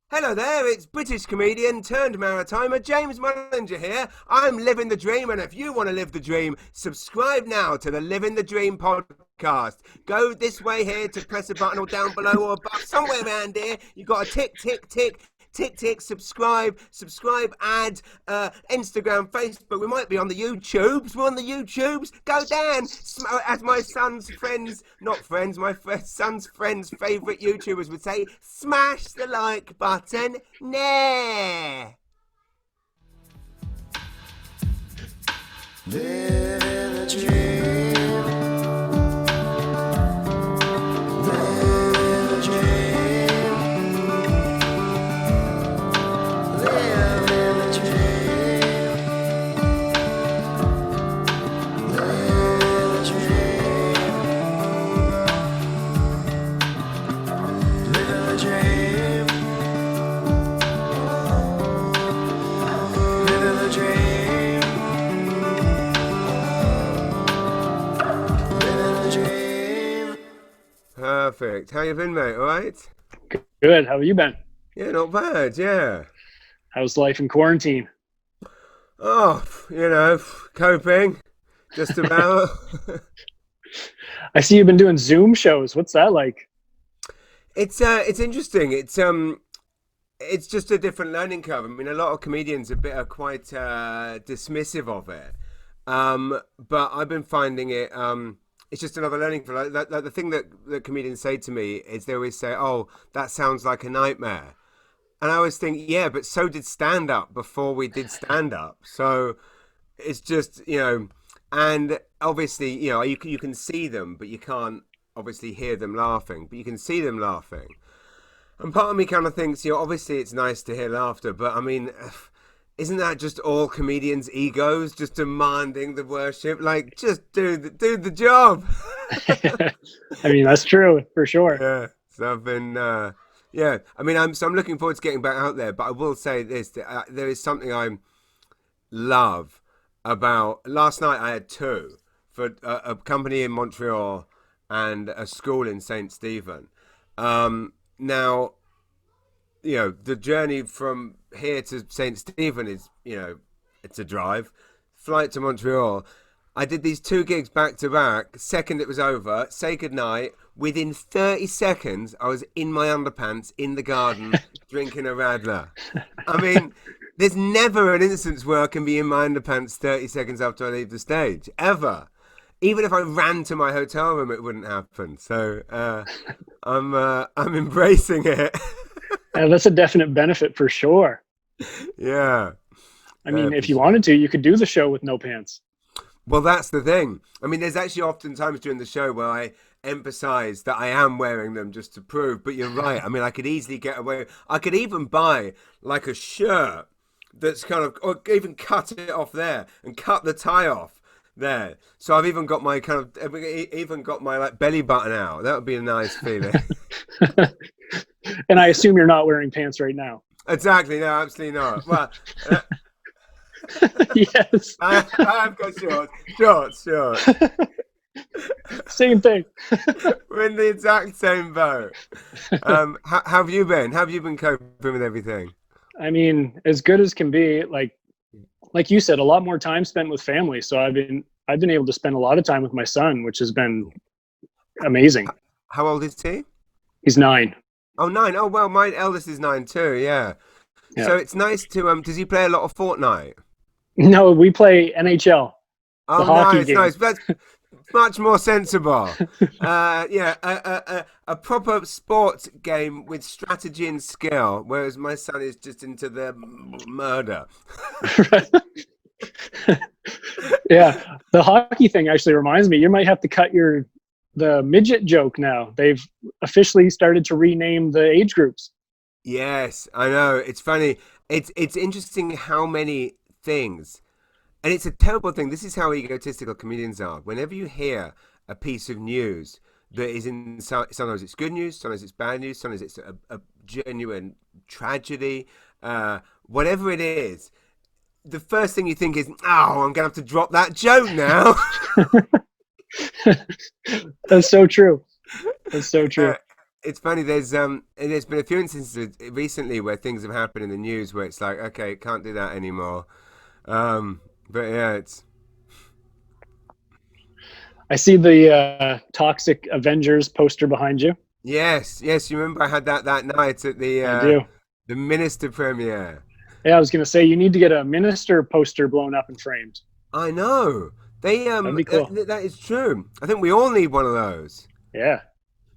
Hello there, it's British comedian turned maritimer James Mullinger here. I'm living the dream, and if you want to live the dream, subscribe now to the Living the Dream podcast. Go this way here to press a button, or down below or above, somewhere around here. You've got a tick, subscribe, add, Instagram, Facebook. We might be on the YouTubes. We're on the YouTubes. Go down. As my son's friends, not friends, my son's friends' favourite YouTubers would say, smash the like button now. Living the dream. Perfect. How you been, mate? All right? Good. How have you been? Yeah, not bad. Yeah. How's life in quarantine? Oh, coping. Just about. I see you've been doing Zoom shows. What's that like? It's interesting. It's just a different learning curve. I mean, a lot of comedians are quite dismissive of it. But I've been finding it. It's just another learning curve. Like the thing that comedians say to me is they always say, "Oh, that sounds like a nightmare," and I always think, "Yeah, but so did stand up before we did stand up." So it's just and obviously you can see them, but you can't obviously hear them laughing, but you can see them laughing. And part of me kind of thinks, obviously it's nice to hear laughter, but I mean, isn't that just all comedians' egos just demanding the worship? Like, just do the job. I mean, that's true for sure. Yeah. So I've been, yeah. I mean, I'm looking forward to getting back out there. But I will say this: there is something I love about. Last night I had two for a company in Montreal and a school in Saint Stephen. Now, the journey from here to St. Stephen is, it's a drive. Flight to Montreal. I did these two gigs back to back. Second it was over, say goodnight. Within 30 seconds, I was in my underpants in the garden drinking a Radler. I mean, there's never an instance where I can be in my underpants 30 seconds after I leave the stage, ever. Even if I ran to my hotel room, it wouldn't happen. So I'm embracing it. Yeah, that's a definite benefit for sure. Yeah. I mean, if you wanted to, you could do the show with no pants. Well, that's the thing. I mean, there's actually often times during the show where I emphasize that I am wearing them just to prove, but you're right. I mean, I could easily get away. I could even buy like a shirt that's kind of, or even cut it off there and cut the tie off there. So I've even got my like belly button out. That would be a nice feeling. And I assume you're not wearing pants right now. Exactly. No, absolutely not. Well, yes. I've got shorts. Same thing. We're in the exact same boat. How have you been? How have you been coping with everything? I mean, as good as can be. Like you said, a lot more time spent with family. So I've been able to spend a lot of time with my son, which has been amazing. How old is he? He's 9. Oh, 9. Oh, well, my eldest is 9 too. Yeah. So it's nice to does he play a lot of Fortnite? No, we play NHL. Oh, nice, nice. That's much more sensible. A proper sports game with strategy and skill, whereas my son is just into the murder. Yeah, the hockey thing actually reminds me, you might have to cut the midget joke now. They've officially started to rename the age groups. Yes, I know. It's funny. It's interesting how many things, and it's a terrible thing. This is how egotistical comedians are. Whenever you hear a piece of news that is sometimes it's good news, sometimes it's bad news, sometimes it's a genuine tragedy, whatever it is, the first thing you think is, oh, I'm going to have to drop that joke now. That's so true. That's so true. it's funny. There's been a few instances recently where things have happened in the news where it's like, okay, can't do that anymore. But yeah, it's I see the toxic Avengers poster behind you. yes, yes. You remember I had that night at I do. the Minister premiere. Yeah, I was gonna say you need to get a minister poster blown up and framed. I know they That'd be cool. that is true. I think we all need one of those. Yeah.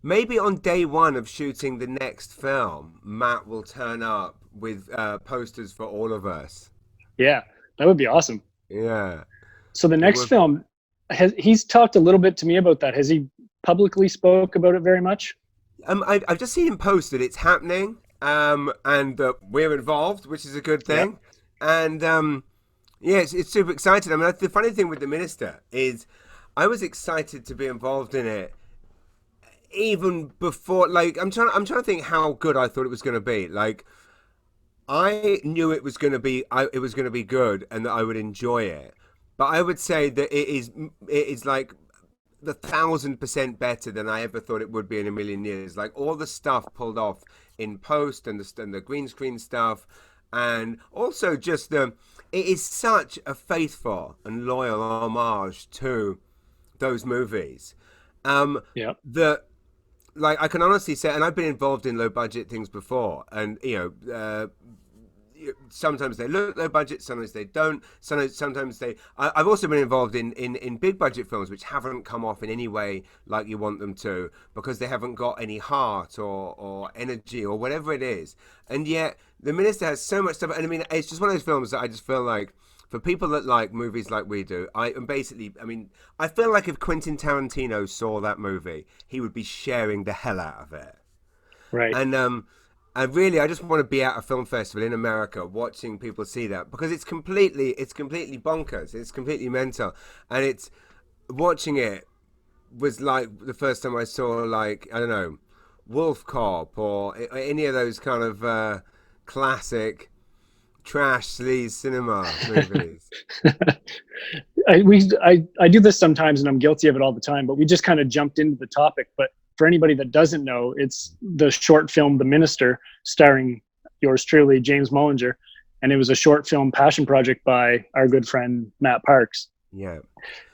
Maybe on day one of shooting the next film, Matt will turn up with posters for all of us. Yeah. That would be awesome. Yeah. So the It next would. film, he's talked a little bit to me about that. Has he publicly spoke about it very much? I've just seen him post that it's happening, and that we're involved, which is a good Yeah. thing. And yeah, it's super exciting. I mean, the funny thing with the Minister is, I was excited to be involved in it even before. Like, I'm trying to think how good I thought it was going to be. Like, I knew it was going to be, it was going to be good, and that I would enjoy it. But I would say that it is like 1,000% better than I ever thought it would be in a million years. Like all the stuff pulled off in post and the green screen stuff, and also just it is such a faithful and loyal homage to those movies. Yeah. That like I can honestly say, and I've been involved in low budget things before, and sometimes they look low budget, sometimes they don't. Sometimes they. I've also been involved in big budget films which haven't come off in any way like you want them to, because they haven't got any heart or energy or whatever it is. And yet the Minister has so much stuff. And I mean, it's just one of those films that I just feel like, for people that like movies like we do, I mean, I feel like if Quentin Tarantino saw that movie, he would be sharing the hell out of it. Right. And I just want to be at a film festival in America watching people see that, because it's completely bonkers. It's completely mental. And it's, watching it was like the first time I saw, like, I don't know, Wolf Cop or any of those kind of classic trash sleaze cinema movies. I do this sometimes, and I'm guilty of it all the time, but we just kind of jumped into the topic. But for anybody that doesn't know, it's the short film The Minister, starring yours truly, James Mullinger, and it was a short film passion project by our good friend Matt Parks. Yeah.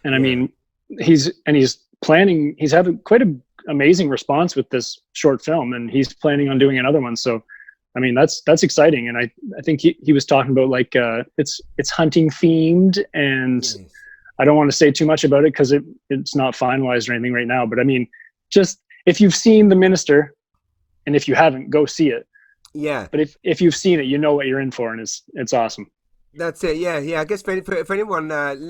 And I mean, he's having quite an amazing response with this short film, and he's planning on doing another one. So I mean, that's exciting. And I think he was talking about like it's hunting themed, and Yes. I don't want to say too much about it because it's not finalized or anything right now. But I mean, just if you've seen The Minister, and if you haven't, go see it. Yeah. But if you've seen it, you know what you're in for, and it's awesome. That's it. Yeah, yeah. I guess for anyone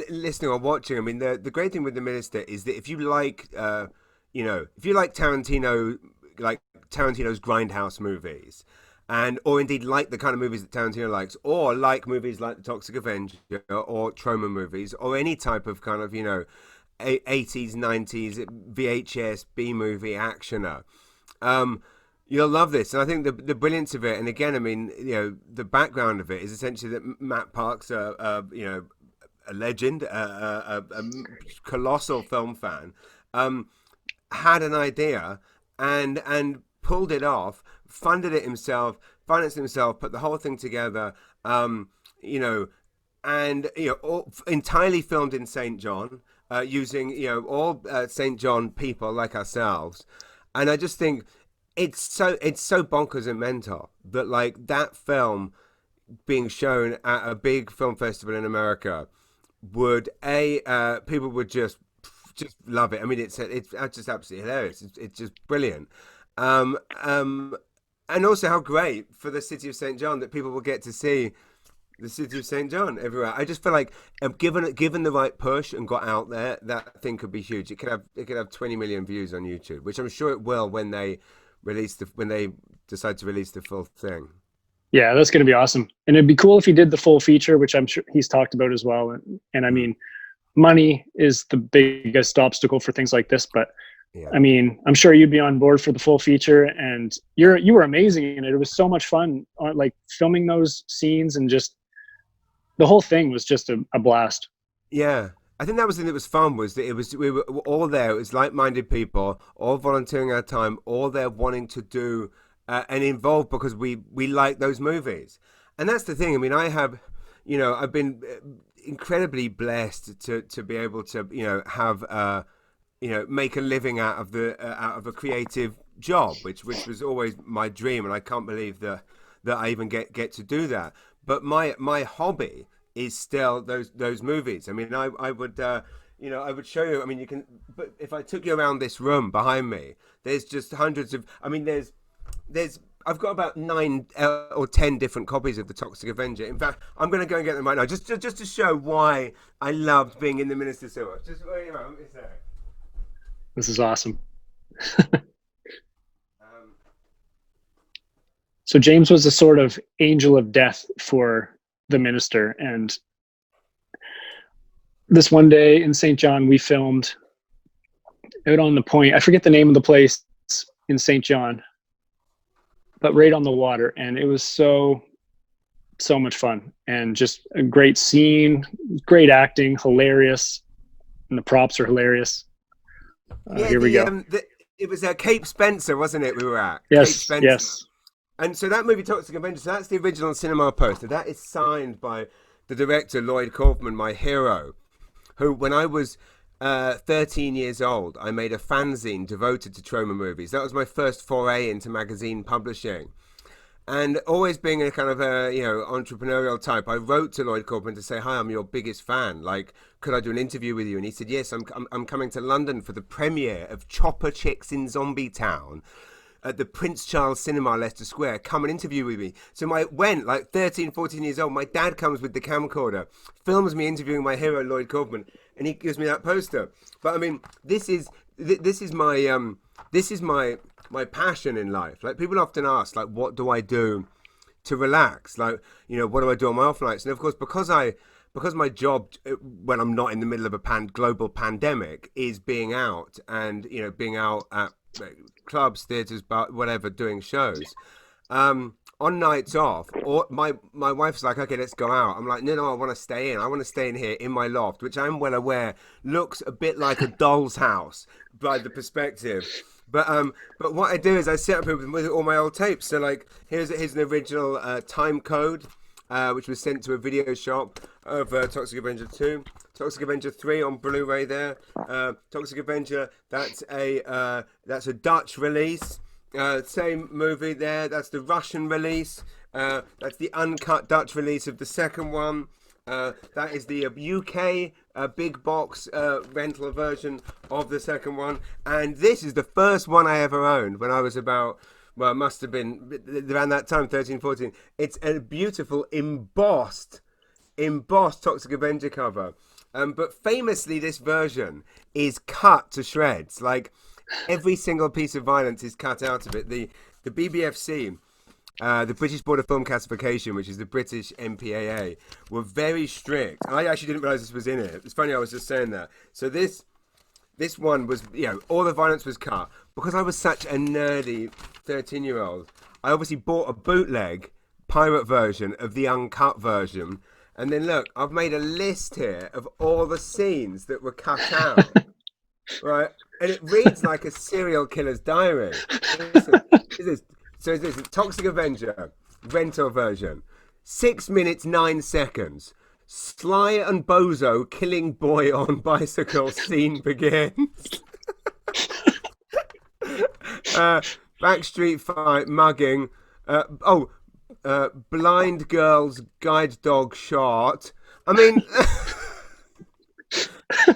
listening or watching, I mean, the great thing with The Minister is that if you like, if you like Tarantino, like Tarantino's grindhouse movies, and or indeed like the kind of movies that Tarantino likes, or like movies like The Toxic Avenger or trauma movies, or any type of kind of 80s 90s VHS B movie actioner, you'll love this. And I think the brilliance of it, and again, I mean, the background of it is essentially that Matt Parks, a legend, a colossal film fan, had an idea and pulled it off, funded it himself, financed it himself, put the whole thing together, and all entirely filmed in St. John, using all St. John people like ourselves. And I just think it's so bonkers and mental that like that film being shown at a big film festival in America would people would just love it. I mean, it's just absolutely hilarious. It's just brilliant. And also how great for the city of St. John that people will get to see the city of St. John everywhere. I just feel like given the right push and got out there, that thing could be huge. It could have 20 million views on YouTube, which I'm sure it will when they decide to release the full thing. Yeah, that's going to be awesome. And it'd be cool if he did the full feature, which I'm sure he's talked about as well. And I mean, money is the biggest obstacle for things like this, but Yeah. I mean, I'm sure you'd be on board for the full feature, and you were amazing in it. It was so much fun, like filming those scenes, and just the whole thing was just a blast. Yeah. I think that was the thing that was fun, was that we were all there. It was like-minded people, all volunteering our time, all there wanting to do and involved because we like those movies. And that's the thing. I mean, I've been incredibly blessed to be able to have make a living out of a creative job, which was always my dream, and I can't believe that I even get to do that. But my hobby is still those movies. I mean, I would I would show you. I mean, you can. But if I took you around this room behind me, there's just hundreds of. I mean, there's. I've got about 9 or 10 different copies of The Toxic Avenger. In fact, I'm going to go and get them right now, just to show why I loved being in the Minister so much. Just wait a moment, it's there. This is awesome. So James was a sort of angel of death for the Minister. And this one day in St. John, we filmed out on the point. I forget the name of the place in St. John, but right on the water. And it was so much fun, and just a great scene, great acting, hilarious. And the props are hilarious. Here we go. It was Cape Spencer, wasn't it? We were at Yes, Cape Spencer. yes. And so that movie, Toxic Avenger, so that's the original cinema poster. That is signed by the director, Lloyd Kaufman, my hero, who, when I was 13 years old, I made a fanzine devoted to trauma movies. That was my first foray into magazine publishing. And always being a kind of entrepreneurial type, I wrote to Lloyd Kaufman to say, "Hi, I'm your biggest fan. Like, could I do an interview with you?" And he said, "Yes, I'm coming to London for the premiere of Chopper Chicks in Zombie Town at the Prince Charles Cinema, Leicester Square. Come and interview with me." So I went, like 13, 14 years old. My dad comes with the camcorder, films me interviewing my hero, Lloyd Kaufman, and he gives me that poster. But I mean, this is my passion in life. Like, people often ask, like, what do I do to relax? Like, what do I do on my off nights? And of course, because my job, when I'm not in the middle of a global pandemic, is being out and being out at clubs, theaters, but whatever, doing shows. On nights off, or my wife's like, "Okay, let's go out." I'm like, no, I want to stay in. I want to stay in here in my loft, which I'm well aware looks a bit like a doll's house by the perspective. But what I do is I set up with all my old tapes. So, like, here's an original time code, which was sent to a video shop of Toxic Avenger 2, Toxic Avenger 3 on Blu-ray there. Toxic Avenger, that's a Dutch release. Same movie there. That's the Russian release. That's the uncut Dutch release of the second one. That is the UK big box rental version of the second one. And this is the first one I ever owned when I was about, well, it must have been around that time, 13, 14. It's a beautiful embossed Toxic Avenger cover. But famously, this version is cut to shreds. Like, every single piece of violence is cut out of it. The BBFC, the British Board of Film Classification, which is the British MPAA, were very strict. I actually didn't realize this was in it. It's funny, I was just saying that. So this one was, all the violence was cut. Because I was such a nerdy 13-year-old, I obviously bought a bootleg pirate version of the uncut version. And then look, I've made a list here of all the scenes that were cut out. Right? And it reads like a serial killer's diary. So is this Toxic Avenger rental version? 6 minutes 9 seconds. Sly and Bozo killing boy on bicycle, scene begins. Backstreet fight, mugging. Blind girl's guide dog shot. I mean,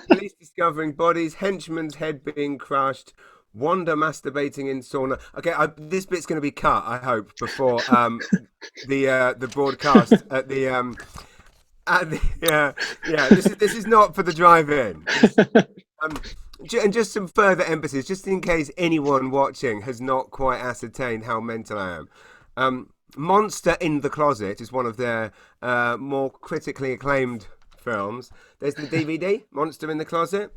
police discovering bodies, henchman's head being crushed, Wanda masturbating in sauna. Okay, this bit's going to be cut, I hope, before the broadcast at the This is not for the drive-in. And just some further emphasis, just in case anyone watching has not quite ascertained how mental I am. Monster in the Closet is one of their more critically acclaimed films. There's the DVD, Monster in the Closet.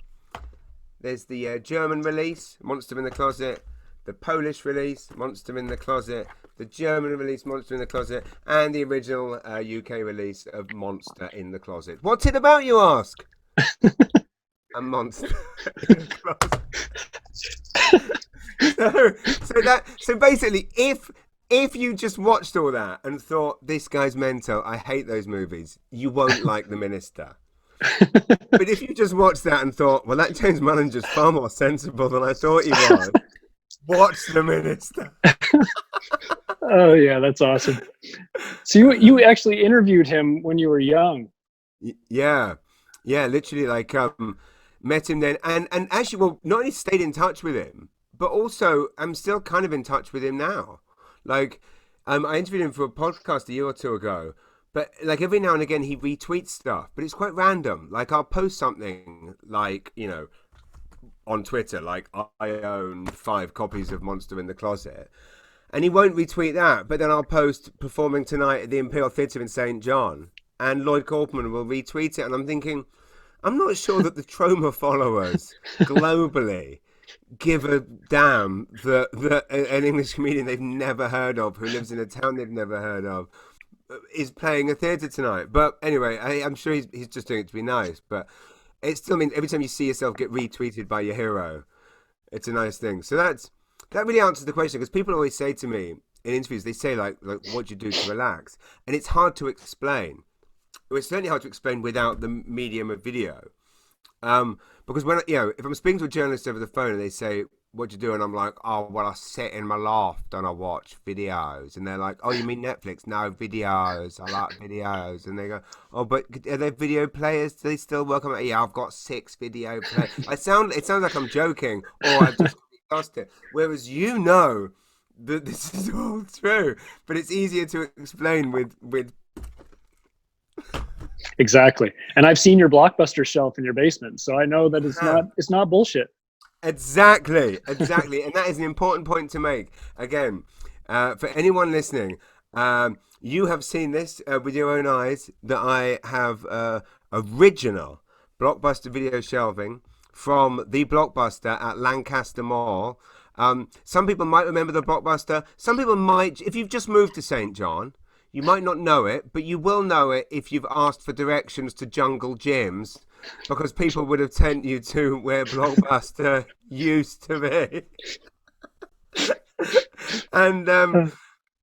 There's the German release, Monster in the Closet. The Polish release, Monster in the Closet. The German release, Monster in the Closet. And the original UK release of Monster in the Closet. What's it about, you ask? A monster in a closet. So basically, if you just watched all that and thought this guy's mental, I hate those movies, you won't like The Minister. But if you just watched that and thought, well, that James Mullinger's far more sensible than I thought he was, watch The Minister. Oh yeah, that's awesome. So you actually interviewed him when you were young. Yeah, literally, like met him then, and actually, well, not only stayed in touch with him, but also I'm still kind of in touch with him now. Like, I interviewed him for a podcast a year or two ago, but like every now and again he retweets stuff, but it's quite random. Like I'll post something like, on Twitter, like I own 5 copies of Monster in the Closet, and he won't retweet that. But then I'll post performing tonight at the Imperial Theatre in St. John, and Lloyd Kaufman will retweet it, and I'm thinking, I'm not sure that the Trauma followers globally give a damn that an English comedian they've never heard of, who lives in a town they've never heard of, is playing a theatre tonight. But anyway, I'm sure he's just doing it to be nice. But it still means every time you see yourself get retweeted by your hero, it's a nice thing. So that really answers the question, because people always say to me in interviews, they say like what do you do to relax? And it's hard to explain. It's certainly hard to explain without the medium of video. Because when if I'm speaking to a journalist over the phone and they say, "What do you do?" and I'm like, "Oh, well, I sit in my loft and I watch videos," and they're like, "Oh, you mean Netflix?" "No, videos. I like videos." And they go, "Oh, but are there video players? Do they still work?" I'm like, "Yeah, I've got 6 video players." It sounds like I'm joking, or I've just discussed it. Whereas that this is all true, but it's easier to explain with. Exactly. And I've seen your Blockbuster shelf in your basement, so I know that it's not bullshit. Exactly. And that is an important point to make. Again, for anyone listening, you have seen this with your own eyes, that I have original Blockbuster video shelving from the Blockbuster at Lancaster Mall. Some people might remember the Blockbuster. Some people might, if you've just moved to St. John, you might not know it, but you will know it if you've asked for directions to Jungle Gyms, because people would have sent you to where Blockbuster used to be. And I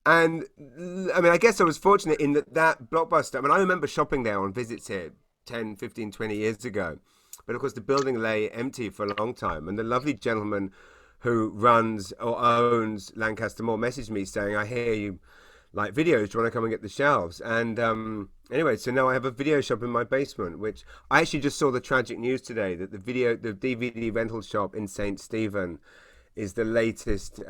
mean, I guess I was fortunate in that Blockbuster. I mean, I remember shopping there on visits here 10, 15, 20 years ago. But of course, the building lay empty for a long time. And the lovely gentleman who runs or owns Lancaster Mall messaged me saying, "I hear you like videos, do you want to come and get the shelves?" And anyway, so now I have a video shop in my basement, which I actually just saw the tragic news today that the DVD rental shop in St. Stephen is the latest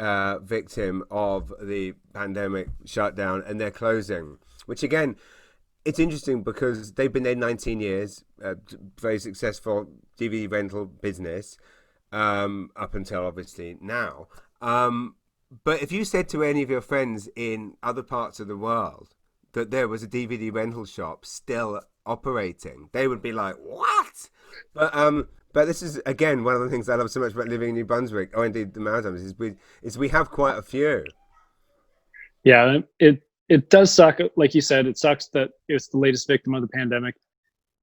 victim of the pandemic shutdown, and they're closing. Which again, it's interesting because they've been there 19 years, very successful DVD rental business, up until obviously now. But if you said to any of your friends in other parts of the world that there was a DVD rental shop still operating, they would be like, "What?" But this is again one of the things I love so much about living in New Brunswick, or indeed the Maritimes, is we have quite a few. Yeah, it does suck. Like you said, it sucks that it's the latest victim of the pandemic.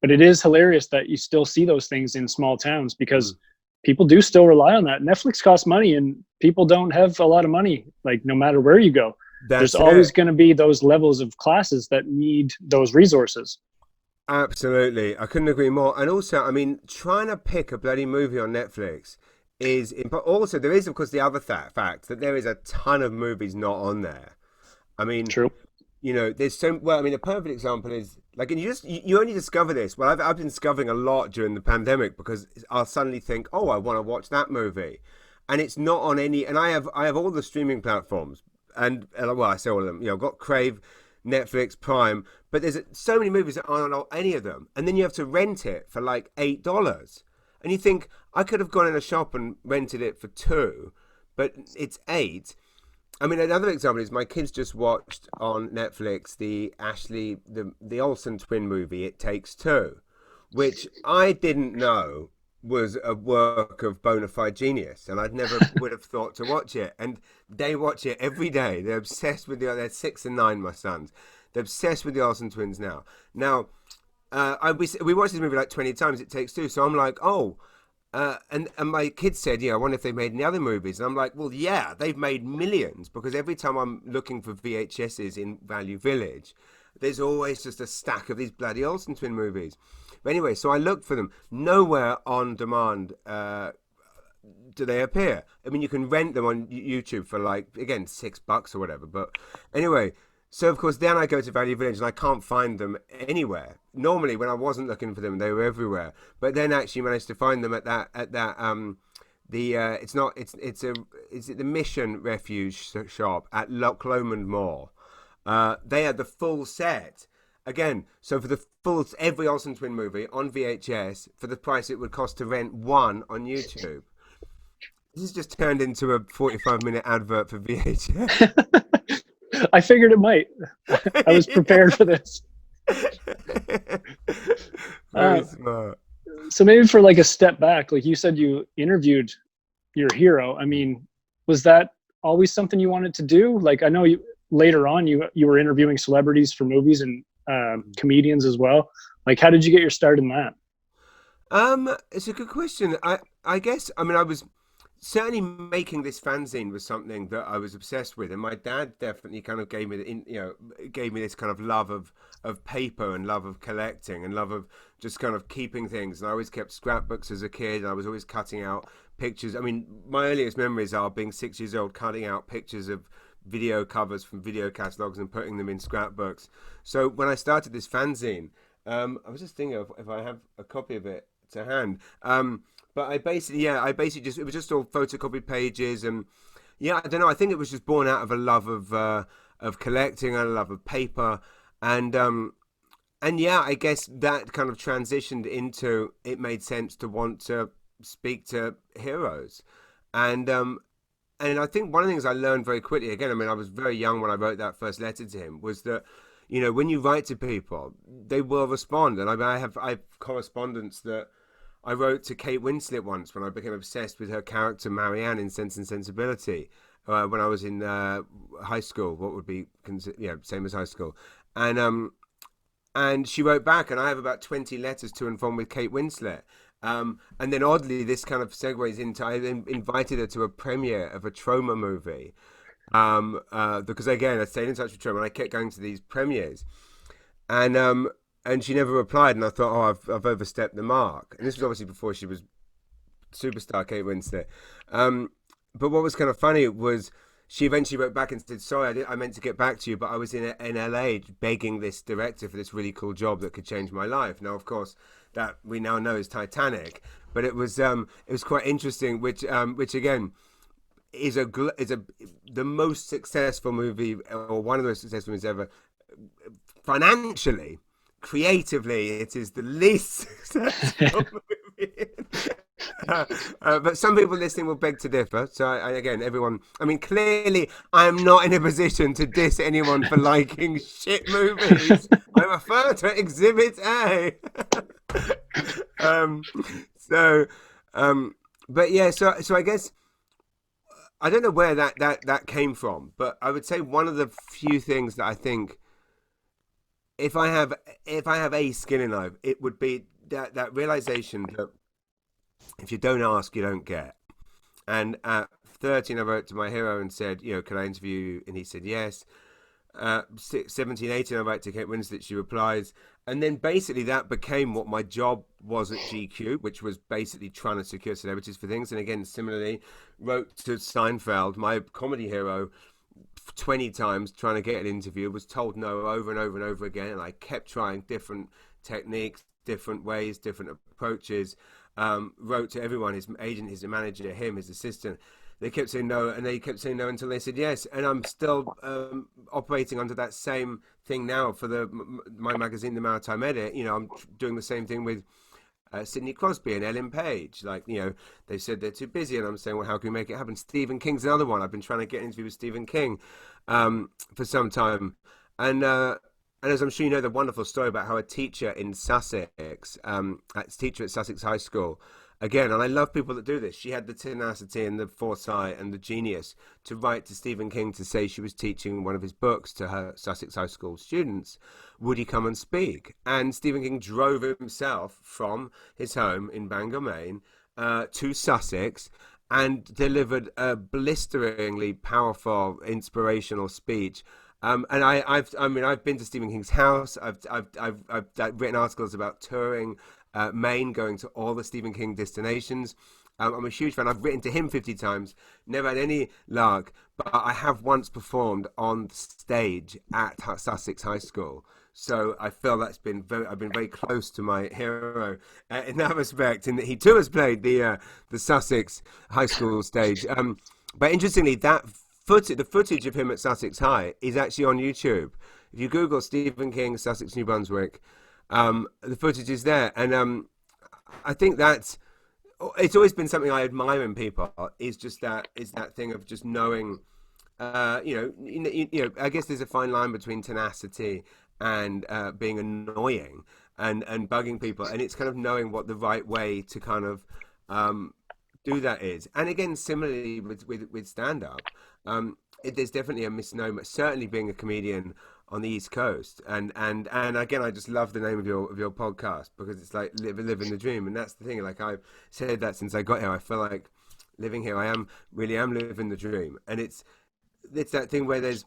But it is hilarious that you still see those things in small towns, because people do still rely on that. Netflix costs money, and people don't have a lot of money. Like, no matter where you go, there's always going to be those levels of classes that need those resources. Absolutely. I couldn't agree more. And also, I mean, trying to pick a bloody movie on Netflix but also there is, of course, the other fact that there is a ton of movies not on there. I mean, True. There's I mean, a perfect example is like, and you only discover this. Well, I've been discovering a lot during the pandemic, because I'll suddenly think, "Oh, I want to watch that movie," and it's not on any. And I have all the streaming platforms, and well, I say all of them. I've got Crave, Netflix, Prime, but there's so many movies that aren't on any of them, and then you have to rent it for like $8, and you think, I could have gone in a shop and rented it for $2, but it's $8. I mean, another example is my kids just watched on Netflix the Olsen twin movie, It Takes Two, which I didn't know was a work of bona fide genius, and I'd never would have thought to watch it. And they watch it every day. They're obsessed with they're 6 and 9, my sons. They're obsessed with the Olsen twins now. Now, we watched this movie like 20 times. It Takes Two. So I'm like, oh. And my kids said, I wonder if they made any other movies. And I'm like, well, yeah, they've made millions, because every time I'm looking for VHSs in Value Village, there's always just a stack of these bloody Olsen twin movies. But anyway, so I looked for them. Nowhere on demand do they appear. I mean, you can rent them on YouTube for like, again, $6 or whatever. But anyway, so of course, then I go to Value Village and I can't find them anywhere. Normally, when I wasn't looking for them, they were everywhere. But then actually managed to find them at that it's the Mission Refuge shop at Lomond Mall. They had the full set again. So for the full every Olsen twin movie on VHS for the price it would cost to rent one on YouTube. This has just turned into a 45-minute advert for VHS. I figured it might. I was prepared for this. Very smart. So maybe for like a step back, like you said, you interviewed your hero. I mean, was that always something you wanted to do? Like, I know you later on you were interviewing celebrities for movies and comedians as well. Like, how did you get your start in that? It's a good question. I guess, I mean, I was certainly making this fanzine was something that I was obsessed with, and my dad definitely kind of gave me this kind of love of paper and love of collecting and love of just kind of keeping things. And I always kept scrapbooks as a kid, and I was always cutting out pictures. I mean, my earliest memories are being 6 years old, cutting out pictures of video covers from video catalogs and putting them in scrapbooks. So when I started this fanzine, I was just thinking of if I have a copy of it to hand. But I basically just, it was just all photocopied pages, and I don't know. I think it was just born out of a love of collecting and a love of paper, and I guess that kind of transitioned into it made sense to want to speak to heroes, and I think one of the things I learned very quickly, again, I mean, I was very young when I wrote that first letter to him, was that when you write to people, they will respond, and I have correspondence that I wrote to Kate Winslet once when I became obsessed with her character Marianne in Sense and Sensibility when I was in high school, what would be same as high school, and she wrote back, and I have about 20 letters to and from with Kate Winslet. And then oddly, this kind of segues into I invited her to a premiere of a Troma movie because again I stayed in touch with Troma and I kept going to these premieres, and she never replied, and I thought, I've overstepped the mark. And this was obviously before she was superstar Kate Winslet. But what was kind of funny was she eventually wrote back and said, sorry, I meant to get back to you, but I was in LA begging this director for this really cool job that could change my life. Now, of course, that we now know is Titanic, but it was quite interesting, which again is the most successful movie, or one of the most successful movies ever, financially. Creatively, it is the least successful movie. But some people listening will beg to differ. So again, everyone, I mean, clearly I am not in a position to diss anyone for liking shit movies. I refer to Exhibit A. But yeah, so I guess I don't know where that came from, but I would say one of the few things that I think, if I have a skill in life, it would be that realization that if you don't ask, you don't get. And at 13, I wrote to my hero and said, could I interview you? And he said yes. 17, 18, I write to Kate Winslet. She replies. And then basically that became what my job was at GQ, which was basically trying to secure celebrities for things. And again, similarly, wrote to Seinfeld, my comedy hero, 20 times trying to get an interview, was told no over and over and over again, and I kept trying different techniques, different ways, different approaches. Wrote to everyone, his agent, his manager, him, his assistant. They kept saying no, and they kept saying no until they said yes. And I'm still operating under that same thing now for my magazine, the Maritime Edit. I'm doing the same thing with Sidney Crosby and Ellen Page. They said they're too busy, and I'm saying, well, how can we make it happen? Stephen King's another one. I've been trying to get an interview with Stephen King for some time, and as I'm sure you know, the wonderful story about how a teacher in Sussex, a teacher at Sussex High School, again, and I love people that do this. She had the tenacity and the foresight and the genius to write to Stephen King to say she was teaching one of his books to her Sussex High School students. Would he come and speak? And Stephen King drove himself from his home in Bangor, Maine, to Sussex, and delivered a blisteringly powerful, inspirational speech. And I've been to Stephen King's house. I've written articles about touring Maine, going to all the Stephen King destinations. I'm a huge fan. I've written to him 50 times, never had any luck, but I have once performed on stage at Sussex High School. So I feel I've been very close to my hero in that respect, in that he too has played the Sussex High School stage. But interestingly, the footage of him at Sussex High is actually on YouTube. If you Google Stephen King, Sussex, New Brunswick, the footage is there. And I think it's always been something I admire in people, is that thing of just knowing, I guess there's a fine line between tenacity and being annoying and bugging people, and it's kind of knowing what the right way to kind of do that is. And again, similarly with stand-up, there's definitely a misnomer, certainly being a comedian on the East Coast, and again, I just love the name of your podcast, because it's like living the dream. And that's the thing, like I've said that since I got here, I feel like living here, I really am living the dream. And it's that thing where there's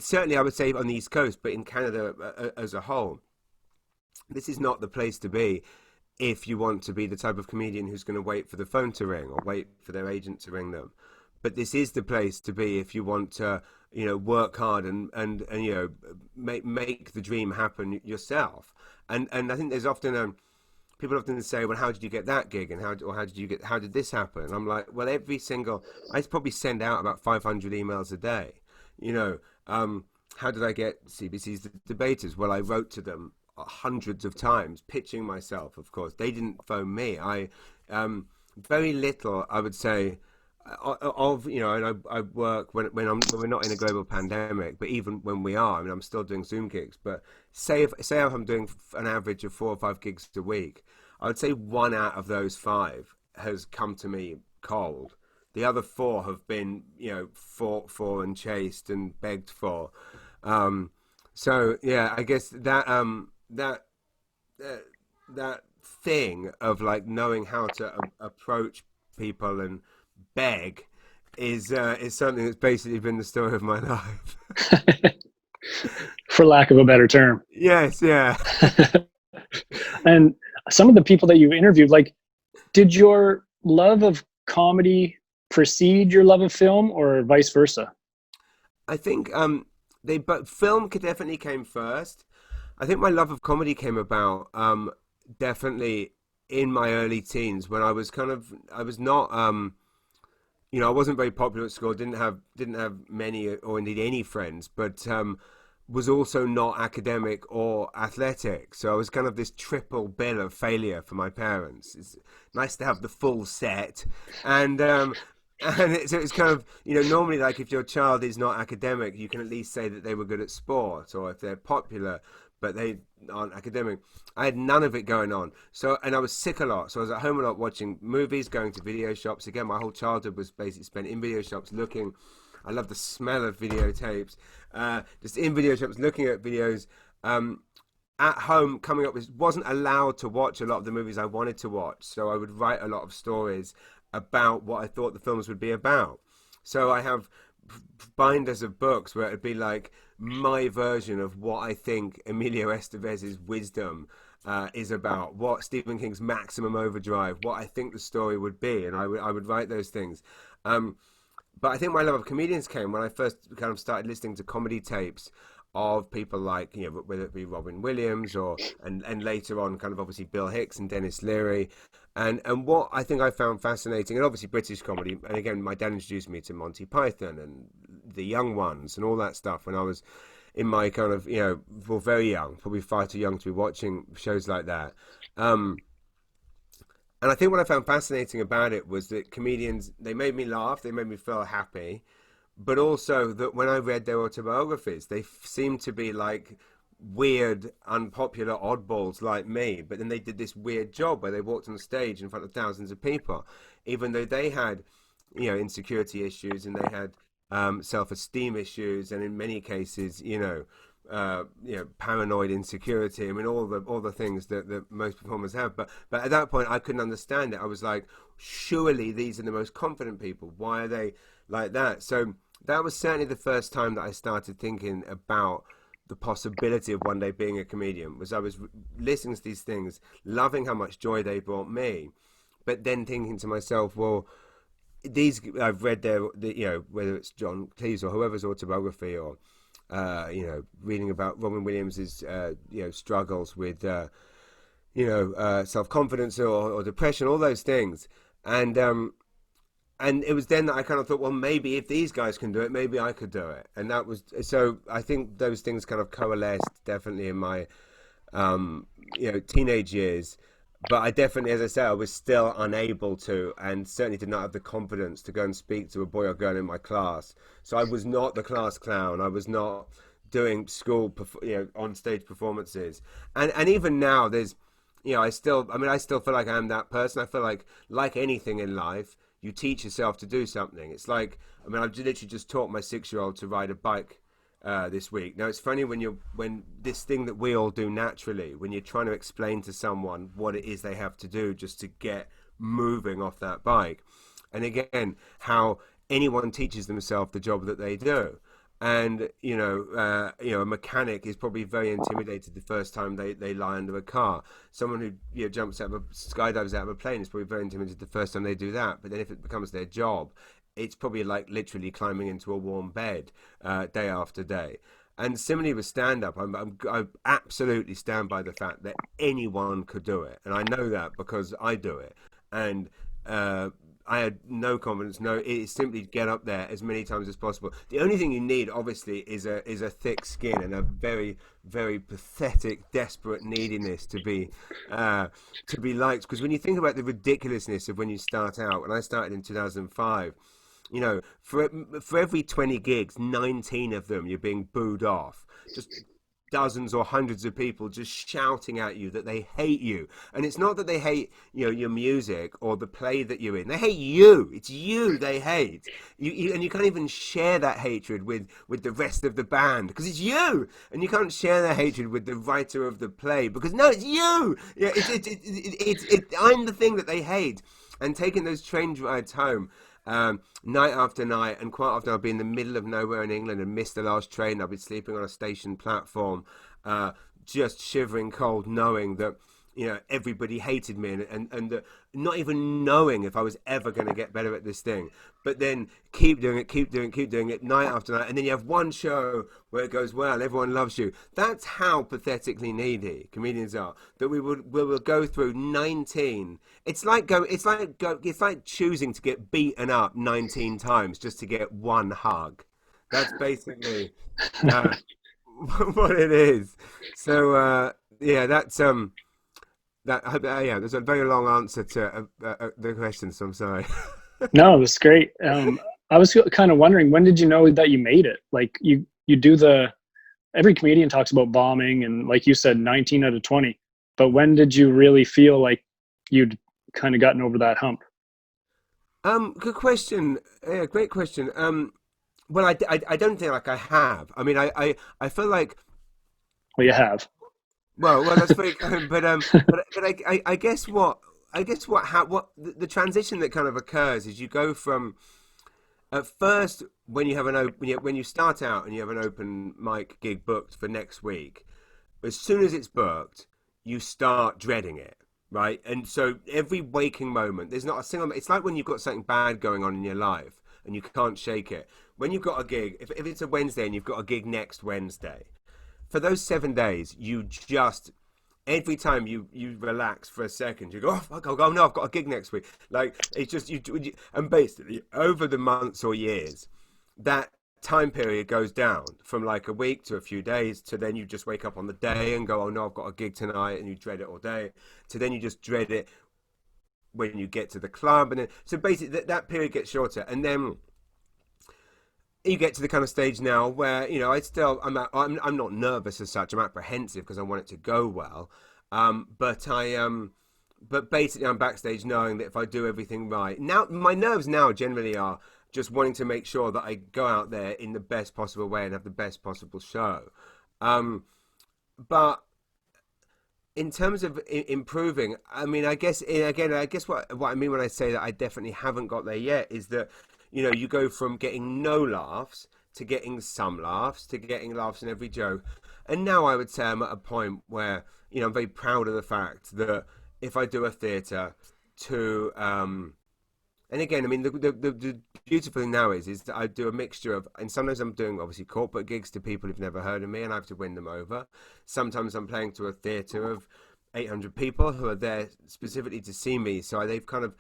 certainly I would say on the East Coast, but in Canada as a whole, this is not the place to be if you want to be the type of comedian who's going to wait for the phone to ring or wait for their agent to ring them. But this is the place to be if you want to, work hard and make the dream happen yourself. And I think there's often people often say, well, how did you get that gig, and how did this happen? And I'm like, well, I probably send out about 500 emails a day. How did I get CBC's Debaters? Well, I wrote to them hundreds of times, pitching myself. Of course, they didn't phone me. I very little, I would say, and I work when we're not in a global pandemic, but even when we are, I'm still doing Zoom gigs. But say if I'm doing an average of 4 or 5 gigs a week, I would say 1 out of those 5 has come to me cold. The other 4 have been, fought for and chased and begged for. So yeah, I guess that thing of like knowing how to approach people and beg is something that's basically been the story of my life. For lack of a better term. Yes, yeah. And some of the people that you interviewed, like, did your love of comedy precede your love of film, or vice versa? I think but film definitely came first. I think my love of comedy came about definitely in my early teens, when I was not I wasn't very popular at school, didn't have many or indeed any friends, but was also not academic or athletic. So I was kind of this triple bill of failure for my parents. It's nice to have the full set. And it's kind of, normally, like, if your child is not academic, you can at least say that they were good at sport, or if they're popular but they aren't academic. I had none of it going on. And I was sick a lot. So I was at home a lot, watching movies, going to video shops. Again, my whole childhood was basically spent in video shops looking. I love the smell of videotapes. Just in video shops, looking at videos. At home, coming up with, wasn't allowed to watch a lot of the movies I wanted to watch. So I would write a lot of stories about what I thought the films would be about. So I have binders of books where it'd be like my version of what I think Emilio Estevez's Wisdom is about, what Stephen King's Maximum Overdrive, what I think the story would be, and I would write those things. But I think my love of comedians came when I first kind of started listening to comedy tapes of people like, whether it be Robin Williams and later on kind of obviously Bill Hicks and Dennis Leary. And what I think I found fascinating, and obviously British comedy, and again, my dad introduced me to Monty Python and The Young Ones and all that stuff when I was in my kind of, well, very young, probably far too young to be watching shows like that. And I think what I found fascinating about it was that comedians, they made me laugh, they made me feel happy, but also that when I read their autobiographies, they seemed to be like weird, unpopular oddballs like me, but then they did this weird job where they walked on stage in front of thousands of people, even though they had, insecurity issues, and they had self-esteem issues, and in many cases, paranoid insecurity. I mean, all the things that most performers have. But at that point, I couldn't understand it. I was like, surely these are the most confident people. Why are they like that? So that was certainly the first time that I started thinking about the possibility of one day being a comedian. Was I was listening to these things, loving how much joy they brought me, but then thinking to myself, well, these I've read whether it's John Cleese or whoever's autobiography, or reading about Robin Williams's struggles with self-confidence or depression, all those things, and it was then that I kind of thought, well, maybe if these guys can do it, maybe I could do it. And that was, so I think those things kind of coalesced definitely in my teenage years. But I definitely, as I said, I was still unable to, and certainly did not have the confidence to go and speak to a boy or girl in my class. So I was not the class clown. I was not doing school, on stage performances. And even now, there's, I still feel like I am that person. I feel like anything in life, you teach yourself to do something. It's like, I've literally just taught my 6-year-old to ride a bike this week. Now, it's funny when this thing that we all do naturally, when you're trying to explain to someone what it is they have to do just to get moving off that bike, and again, how anyone teaches themselves the job that they do. And a mechanic is probably very intimidated the first time they lie under a car. Someone who jumps out of skydives out of a plane is probably very intimidated the first time they do that. But then if it becomes their job, it's probably like literally climbing into a warm bed day after day. And similarly with stand-up, I absolutely stand by the fact that anyone could do it, and I know that because I do it. And I had no confidence. It's simply get up there as many times as possible. The only thing you need, obviously, is a thick skin and a very, very pathetic, desperate neediness to be liked. Because when you think about the ridiculousness of when you start out, when I started in 2005, for every 20 gigs, 19 of them you're being booed off. Just dozens or hundreds of people just shouting at you that they hate you. And it's not that they hate your music or the play that you're in. They hate you. It's you they hate. And you can't even share that hatred with the rest of the band because it's you. And you can't share that hatred with the writer of the play because no, it's you. Yeah, I'm the thing that they hate. And taking those train rides home, night after night, and quite often I'll be in the middle of nowhere in England and miss the last train. I'll be sleeping on a station platform, just shivering cold, knowing that everybody hated me, and not even knowing if I was ever going to get better at this thing. But then keep doing it night after night, and then you have one show where it goes well, everyone loves you. That's how pathetically needy comedians are. That we will go through 19. It's like choosing to get beaten up 19 times just to get one hug. That's basically what it is. So that's there's a very long answer to the question, so I'm sorry. No, that's great. I was kind of wondering, when did you know that you made it? Like you do every comedian talks about bombing, and like you said, 19 out of 20. But when did you really feel like you'd kind of gotten over that hump? Good question. Yeah, great question. Well, I don't think like I have. I mean, I feel like. Well, you have. Well, that's very kind, but I guess what the transition that kind of occurs is you go from, at first, when you start out and you have an open mic gig booked for next week, as soon as it's booked, you start dreading it, right? And so every waking moment, there's not a single. It's like when you've got something bad going on in your life and you can't shake it. When you've got a gig, if it's a Wednesday and you've got a gig next Wednesday, for those 7 days, you just, every time you relax for a second, you go, oh, fuck, oh no, I've got a gig next week. Like, it's just, and basically, over the months or years, that time period goes down from like a week to a few days, to then you just wake up on the day and go, oh no, I've got a gig tonight, and you dread it all day, to then you just dread it when you get to the club. And then, so basically, that period gets shorter. And then you get to the kind of stage now where I'm not nervous as such. I'm apprehensive because I want it to go well. But basically I'm backstage knowing that if I do everything right, now my nerves now generally are just wanting to make sure that I go out there in the best possible way and have the best possible show. But in terms of improving, I mean, I guess what I mean when I say that I definitely haven't got there yet is that you go from getting no laughs to getting some laughs to getting laughs in every joke, and now I would say I'm at a point where I'm very proud of the fact that if I do a theatre to and again, I mean, the beautiful thing now is that I do a mixture of, and sometimes I'm doing obviously corporate gigs to people who've never heard of me, and I have to win them over. Sometimes I'm playing to a theatre of 800 people who are there specifically to see me. So they've kind of,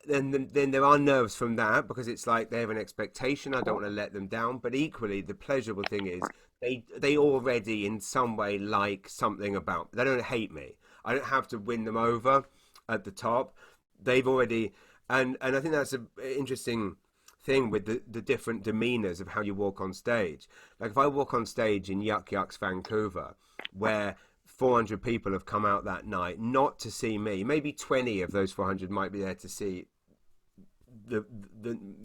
then there are nerves from that because it's like they have an expectation. I don't want to let them down, but equally the pleasurable thing is they already in some way like something about me. They don't hate me. I don't have to win them over at the top. They've already. And I think that's an interesting thing with the different demeanors of how you walk on stage. Like if I walk on stage in Yuck Yucks Vancouver, where 400 people have come out that night not to see me, maybe 20 of those 400 might be there to see the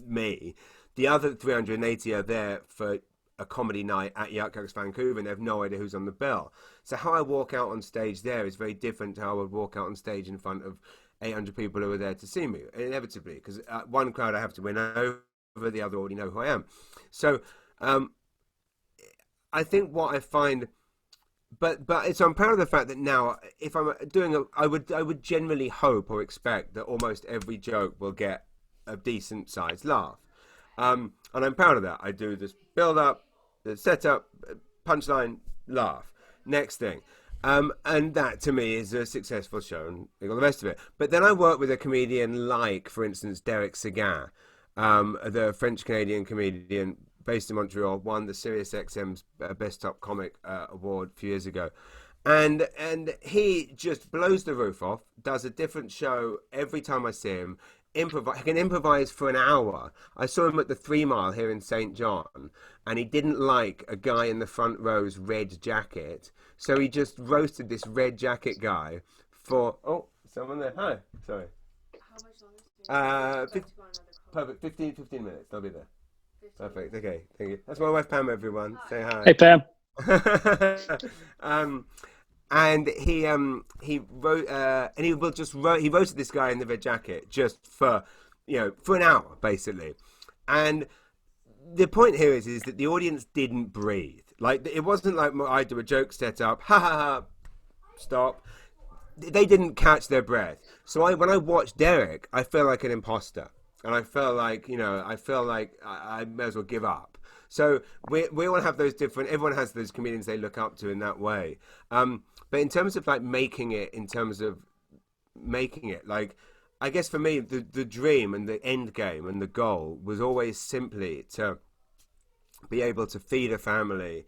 me. The other 380 are there for a comedy night at Yuck Yucks Vancouver, and they have no idea who's on the bill. So how I walk out on stage there is very different to how I would walk out on stage in front of 800 people who are there to see me, inevitably, because one crowd I have to win over, the other already know who I am. So I think what I find, but so I'm proud of the fact that now, if I'm doing I would generally hope or expect that almost every joke will get a decent sized laugh, and I'm proud of that. I do this build up, the setup, punchline, laugh, next thing. And that to me is a successful show and all the rest of it. But then I work with a comedian like, for instance, Derek Seguin, the French-Canadian comedian based in Montreal, won the SiriusXM's Best Top Comic award a few years ago. And he just blows the roof off, does a different show every time I see him. He can improvise for an hour. I saw him at the 3 Mile here in St. John, and he didn't like a guy in the front row's red jacket, so he just roasted this red jacket guy for... Oh, someone there. Hi. Sorry. How much longer? Perfect. 15 minutes. They'll be there. Perfect. Okay. Thank you. That's my wife Pam, everyone. Say hi. Hey, Pam. And he wrote and he roasted this guy in the red jacket just for for an hour basically. And the point here is that the audience didn't breathe. Like it wasn't like I do a joke set up, ha ha ha, stop. They didn't catch their breath. So when I watch Derek, I feel like an imposter, and I feel like I may as well give up. So we all have those different. Everyone has those comedians they look up to in that way. But in terms of like making it, like I guess for me the dream and the end game and the goal was always simply to be able to feed a family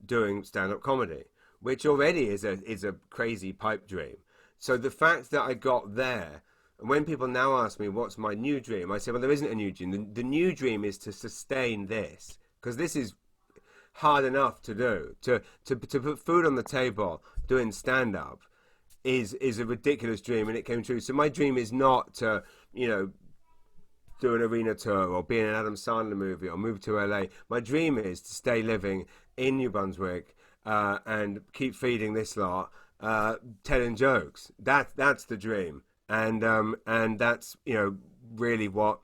doing stand-up comedy, which already is a crazy pipe dream. So the fact that I got there, and when people now ask me what's my new dream, I say, well, there isn't a new dream. The new dream is to sustain this, because this is hard enough to do. To put food on the table doing stand-up is a ridiculous dream, and it came true. So my dream is not to do an arena tour or be in an Adam Sandler movie or move to LA. My dream is to stay living in New Brunswick and keep feeding this lot, telling jokes. That's the dream, and that's really what.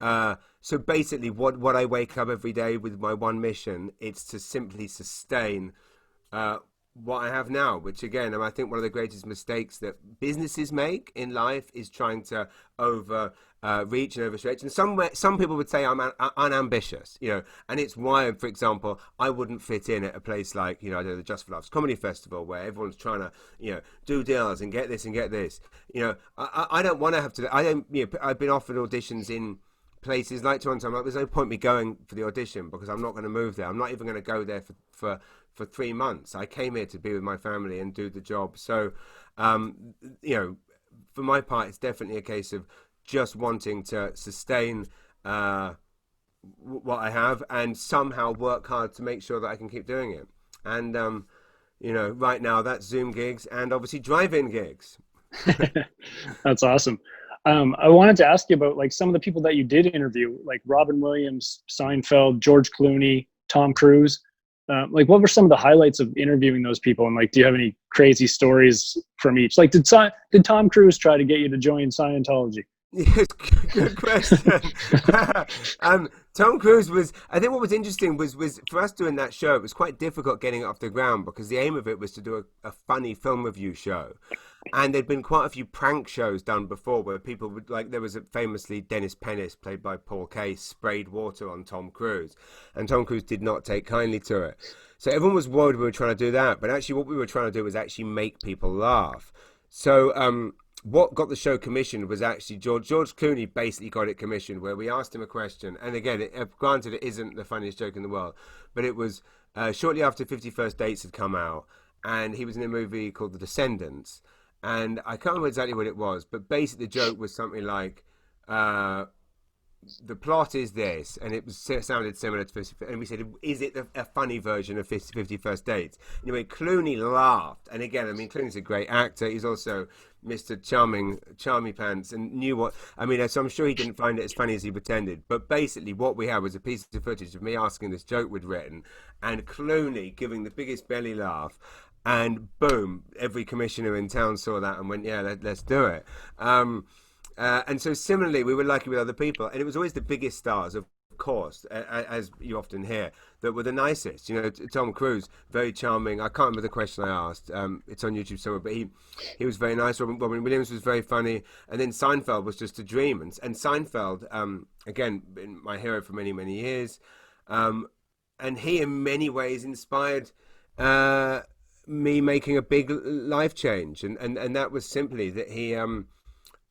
So basically, what I wake up every day with my one mission, it's to simply sustain what I have now, which again, I think one of the greatest mistakes that businesses make in life is trying to reach and overstretch. And some people would say I'm unambitious, and it's why, for example, I wouldn't fit in at a place like, the Just for Laughs Comedy Festival where everyone's trying to, do deals and get this and get this. I don't want to have to, I've been offered auditions in places like Toronto. I'm like, there's no point me going for the audition because I'm not going to move there. I'm not even going to go there for 3 months. I came here to be with my family and do the job. So, for my part, it's definitely a case of just wanting to sustain what I have and somehow work hard to make sure that I can keep doing it. And you know, right now that's Zoom gigs and obviously drive-in gigs. That's awesome. I wanted to ask you about like some of the people that you did interview, like Robin Williams, Seinfeld, George Clooney, Tom Cruise. Like, what were some of the highlights of interviewing those people? And like, do you have any crazy stories from each? Like, did Tom Cruise try to get you to join Scientology? Yes, good question. Tom Cruise was, I think what was interesting was for us doing that show, it was quite difficult getting it off the ground because the aim of it was to do a funny film review show. And there'd been quite a few prank shows done before where people would, like, there was famously Dennis Pennis, played by Paul Case, sprayed water on Tom Cruise. And Tom Cruise did not take kindly to it. So everyone was worried we were trying to do that. But actually what we were trying to do was actually make people laugh. So, what got the show commissioned was actually George Clooney basically got it commissioned, where we asked him a question. And again, granted, it isn't the funniest joke in the world, but it was shortly after 50 First Dates had come out, and he was in a movie called The Descendants. And I can't remember exactly what it was, but basically the joke was something like, the plot is this, and it sounded similar to 50, and we said, is it a funny version of 50 First Dates? Anyway, Clooney laughed, and again, I mean, Clooney's a great actor. He's also Mr. Charmy Pants, and knew what, I mean, so I'm sure he didn't find it as funny as he pretended, but basically what we had was a piece of footage of me asking this joke we'd written, and Clooney giving the biggest belly laugh, and boom, every commissioner in town saw that and went, yeah, let's do it. And so similarly, we were lucky with other people, and it was always the biggest stars, of course, as you often hear, that were the nicest. You know, Tom Cruise, very charming. I can't remember the question I asked. It's on YouTube somewhere, but he was very nice. Robin Williams was very funny, and then Seinfeld was just a dream. And Seinfeld, again, been my hero for many, many years, and he in many ways inspired me making a big life change, and that was simply that he.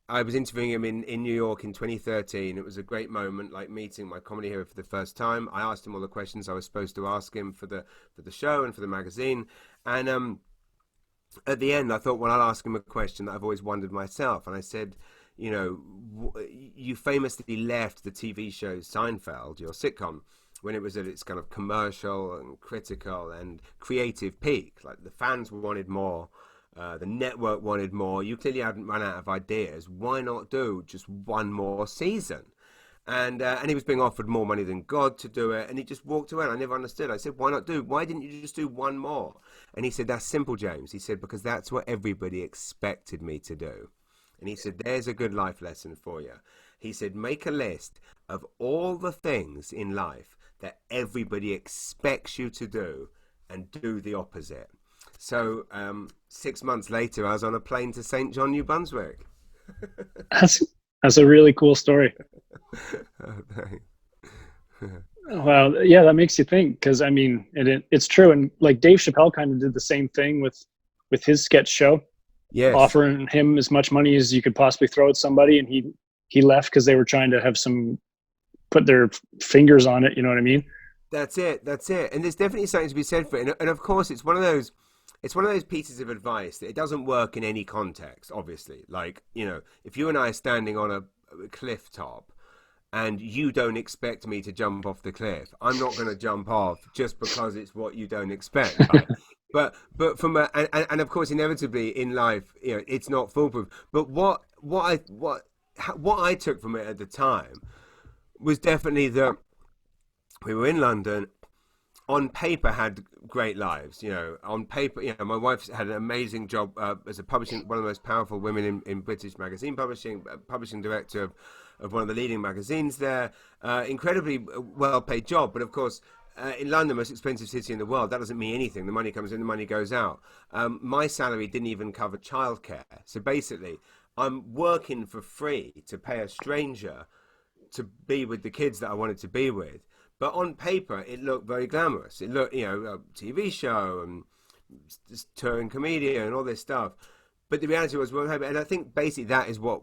I was interviewing him in New York in 2013. It was a great moment, like meeting my comedy hero for the first time. I asked him all the questions I was supposed to ask him for the show and for the magazine. And at the end, I thought, well, I'll ask him a question that I've always wondered myself. And I said, you know, you famously left the TV show Seinfeld, your sitcom, when it was at its kind of commercial and critical and creative peak. Like, the fans wanted more. The network wanted more. You clearly hadn't run out of ideas. Why not do just one more season? And he was being offered more money than God to do it, and he just walked away. I never understood. I said, why not do? Why didn't you just do one more? And he said, that's simple, James. He said, because that's what everybody expected me to do. And he said, there's a good life lesson for you. He said, make a list of all the things in life that everybody expects you to do, and do the opposite. So 6 months later, I was on a plane to St. John, New Brunswick. That's a really cool story. Oh, thanks. Well, yeah, that makes you think, because I mean, it's true. And like Dave Chappelle kind of did the same thing with his sketch show, yes, offering him as much money as you could possibly throw at somebody, and he left because they were trying to have put their fingers on it. You know what I mean? That's it. And there's definitely something to be said for it. And of course, it's one of those pieces of advice that it doesn't work in any context, obviously. Like, you know, if you and I are standing on a cliff top and you don't expect me to jump off the cliff, I'm not going to jump off just because it's what you don't expect. Right? but from and of course, inevitably in life, you know, it's not foolproof. But what I took from it at the time was definitely that we were in London. On paper, had great lives. You know, on paper, you know, my wife had an amazing job as one of the most powerful women in British magazine publishing, publishing director of one of the leading magazines there. Incredibly well-paid job, but of course, in London, the most expensive city in the world, that doesn't mean anything. The money comes in, the money goes out. My salary didn't even cover childcare. So basically, I'm working for free to pay a stranger to be with the kids that I wanted to be with. But on paper, it looked very glamorous. It looked, you know, a TV show and touring comedian and all this stuff. But the reality was, and I think basically that is what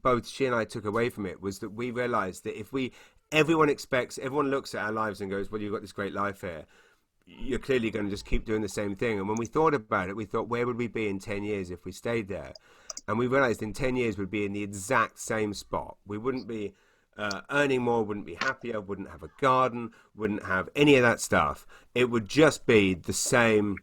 both she and I took away from it, was that we realized that if everyone looks at our lives and goes, well, you've got this great life here, you're clearly going to just keep doing the same thing. And when we thought about it, we thought, where would we be in 10 years if we stayed there? And we realized in 10 years we'd be in the exact same spot. We wouldn't be earning more, wouldn't be happier, wouldn't have a garden, wouldn't have any of that stuff. It would just be the same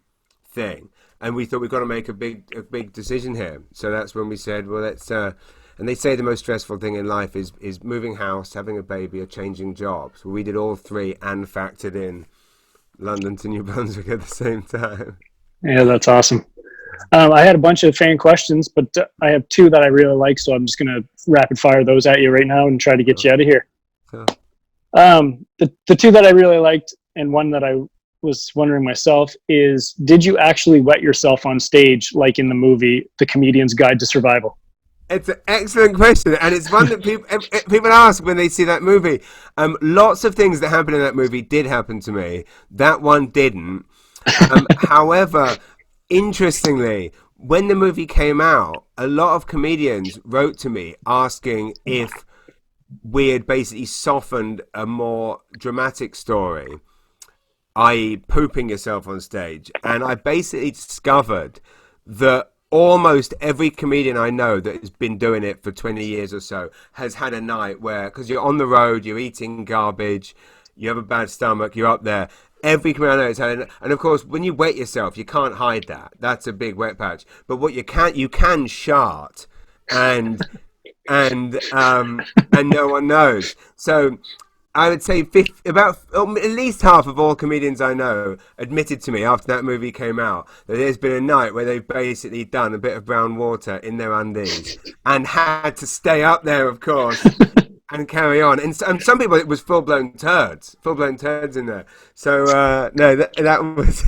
thing. And we thought we've got to make a big decision here. So that's when we said, well, let's. And they say the most stressful thing in life is moving house, having a baby, or changing jobs. Well, we did all three and factored in London to New Brunswick at the same time. Yeah, that's awesome. I had a bunch of fan questions, but I have two that I really like, so I'm just going to rapid fire those at you right now and try to get you out of here. Sure. The two that I really liked, and one that I was wondering myself, is did you actually wet yourself on stage like in the movie The Comedian's Guide to Survival? It's an excellent question, and it's one that people ask when they see that movie. Lots of things that happened in that movie did happen to me. That one didn't. However, interestingly, when the movie came out, a lot of comedians wrote to me asking if we had basically softened a more dramatic story, i.e. pooping yourself on stage. And I basically discovered that almost every comedian I know that has been doing it for 20 years or so has had a night where, because you're on the road, you're eating garbage, you have a bad stomach, you're up there. Every comedian I know has had it. And of course, when you wet yourself, you can't hide that. That's a big wet patch. But what you can shart and no one knows. So I would say at least half of all comedians I know admitted to me after that movie came out that there's been a night where they've basically done a bit of brown water in their undies and had to stay up there, of course, and carry on. And some people, it was full-blown turds in there. So, no, that was...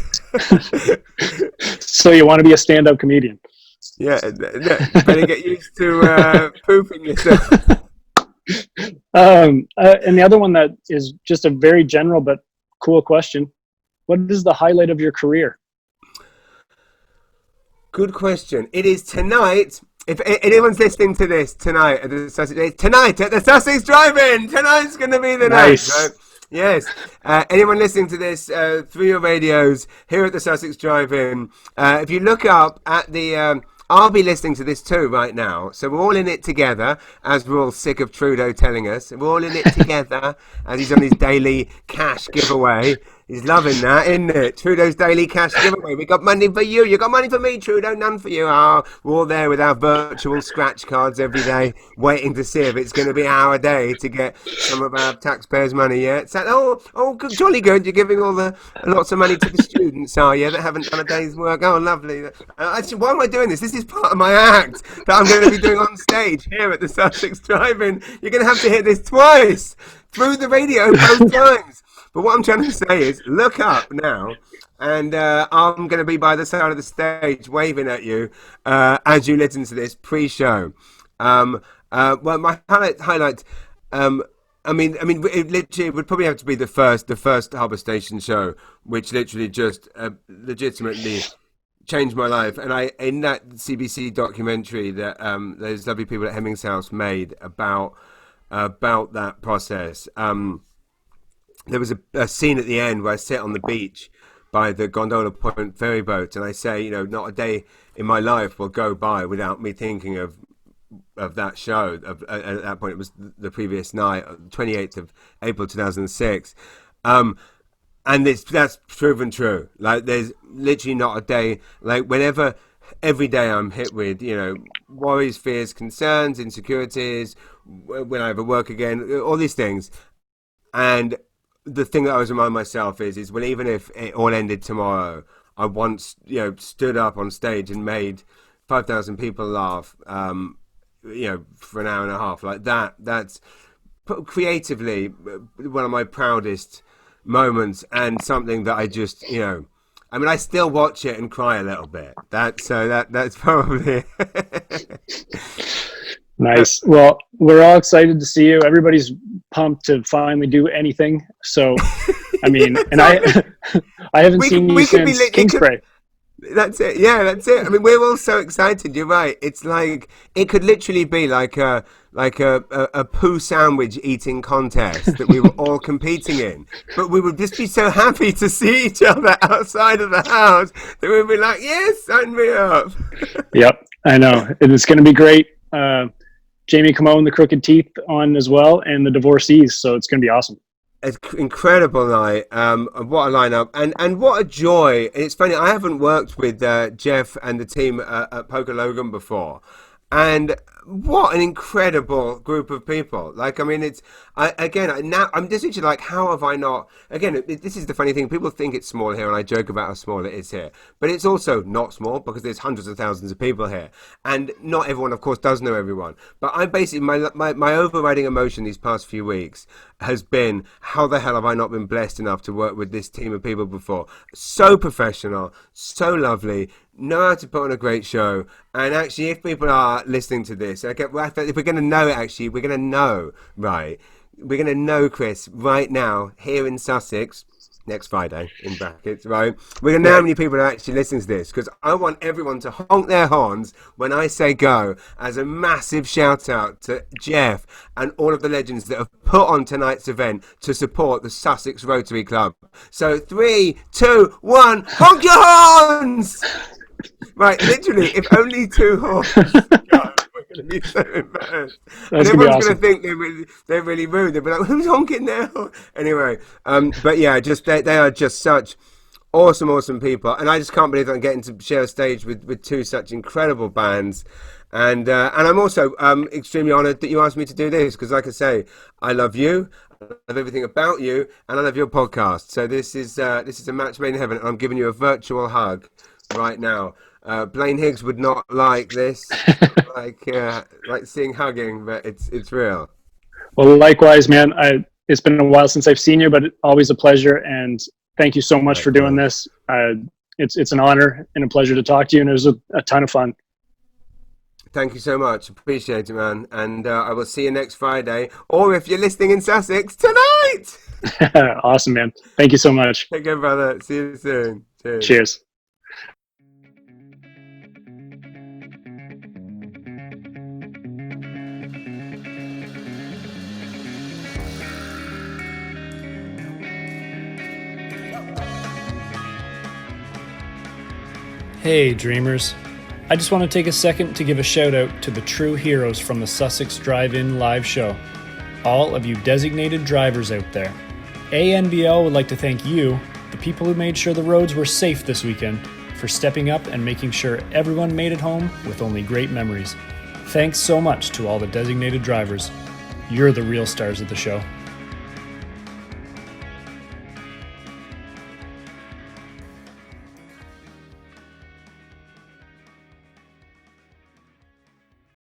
So you want to be a stand-up comedian? Yeah, better get used to pooping yourself. And the other one that is just a very general but cool question. What is the highlight of your career? Good question. It is tonight. If anyone's listening to this tonight at the Sussex Drive-In, tonight's going to be the night. Right? Yes. Anyone listening to this through your radios here at the Sussex Drive-In, if you look up at the... I'll be listening to this too right now. So we're all in it together, as we're all sick of Trudeau telling us. We're all in it together as he's on his daily cash giveaway. He's loving that, isn't it? Trudeau's daily cash giveaway. We got money for you. You got money for me, Trudeau. None for you. Oh, we're all there with our virtual scratch cards every day, waiting to see if it's going to be our day to get some of our taxpayers' money. Yeah. So, good, jolly good. You're giving all the lots of money to the students, are you? That haven't done a day's work. Oh, lovely. Actually, why am I doing this? This is part of my act that I'm going to be doing on stage here at the Sussex Drive-In. You're going to have to hear this twice through the radio both times. But what I'm trying to say is, look up now, and I'm going to be by the side of the stage waving at you as you listen to this pre-show. Well, my highlight. I mean, it literally would probably have to be the first Harbour Station show, which literally just legitimately changed my life. And in that CBC documentary that those lovely people at Hemmings House made about that process. There was a scene at the end where I sit on the beach by the Gondola Point ferry boat, and I say, not a day in my life will go by without me thinking of that show. At that point, it was the previous night, 28th of April 2006, and that's proven true. Like, there's literally not a day, like, every day I'm hit with, worries, fears, concerns, insecurities, when I ever work again, all these things. And the thing that I always remind myself is well, even if it all ended tomorrow, I once, stood up on stage and made 5,000 people laugh, for an hour and a half. Like that. That's creatively one of my proudest moments, and something that I just, I still watch it and cry a little bit. That's probably Nice. Well, we're all excited to see you. Everybody's pumped to finally do anything. So, and I haven't seen you since Kingspray. That's it. Yeah, that's it. We're all so excited. You're right. It's like it could literally be like a poo sandwich eating contest that we were all competing in. But we would just be so happy to see each other outside of the house that we'd be like, yes, sign me up. Yep, I know. It's going to be great. Jamie Comeau and the Crooked Teeth on as well, and the Divorcees. So it's going to be awesome. It's incredible night. What a lineup, and what a joy. It's funny, I haven't worked with Jeff and the team at Poker Logan before, and what an incredible group of people. Like, I mean, now I'm just actually like, how have I not, again, this is the funny thing, people think it's small here, and I joke about how small it is here, but it's also not small, because there's hundreds of thousands of people here, and not everyone, of course, does know everyone. But I basically, my overriding emotion these past few weeks has been, how the hell have I not been blessed enough to work with this team of people before? So professional, so lovely, know how to put on a great show. And actually, if people are listening to this, okay, well, if we're going to know it, actually, we're going to know, right? We're going to know, Chris, right now, here in Sussex, next Friday, in brackets, right? We're going to know how many people are actually listening to this, because I want everyone to honk their horns when I say go, as a massive shout out to Jeff and all of the legends that have put on tonight's event to support the Sussex Rotary Club. So 3, 2, 1, honk your horns! Right, literally, if only 2 horns. God, we're going to be so embarrassed. And everyone's going to think they're really rude. They'll be like, who's honking there? Anyway, but yeah, just they are just such awesome people. And I just can't believe that I'm getting to share a stage with 2 such incredible bands. And I'm also extremely honoured that you asked me to do this, because like I say, I love you, I love everything about you, and I love your podcast. So this is a match made in heaven, and I'm giving you a virtual hug right now. Blaine Higgs would not like this, like seeing hugging, but it's real. Well, likewise, man. It's been a while since I've seen you, but always a pleasure. And thank you so much for doing this. It's an honor and a pleasure to talk to you, and it was a ton of fun. Thank you so much. Appreciate it, man. And I will see you next Friday, or if you're listening in Sussex, tonight. Awesome, man. Thank you so much. Take care, brother. See you soon. Cheers. Cheers. Hey dreamers, I just want to take a second to give a shout out to the true heroes from the Sussex Drive-In live show, all of you designated drivers out there. ANBL would like to thank you, the people who made sure the roads were safe this weekend, for stepping up and making sure everyone made it home with only great memories. Thanks so much to all the designated drivers. You're the real stars of the show.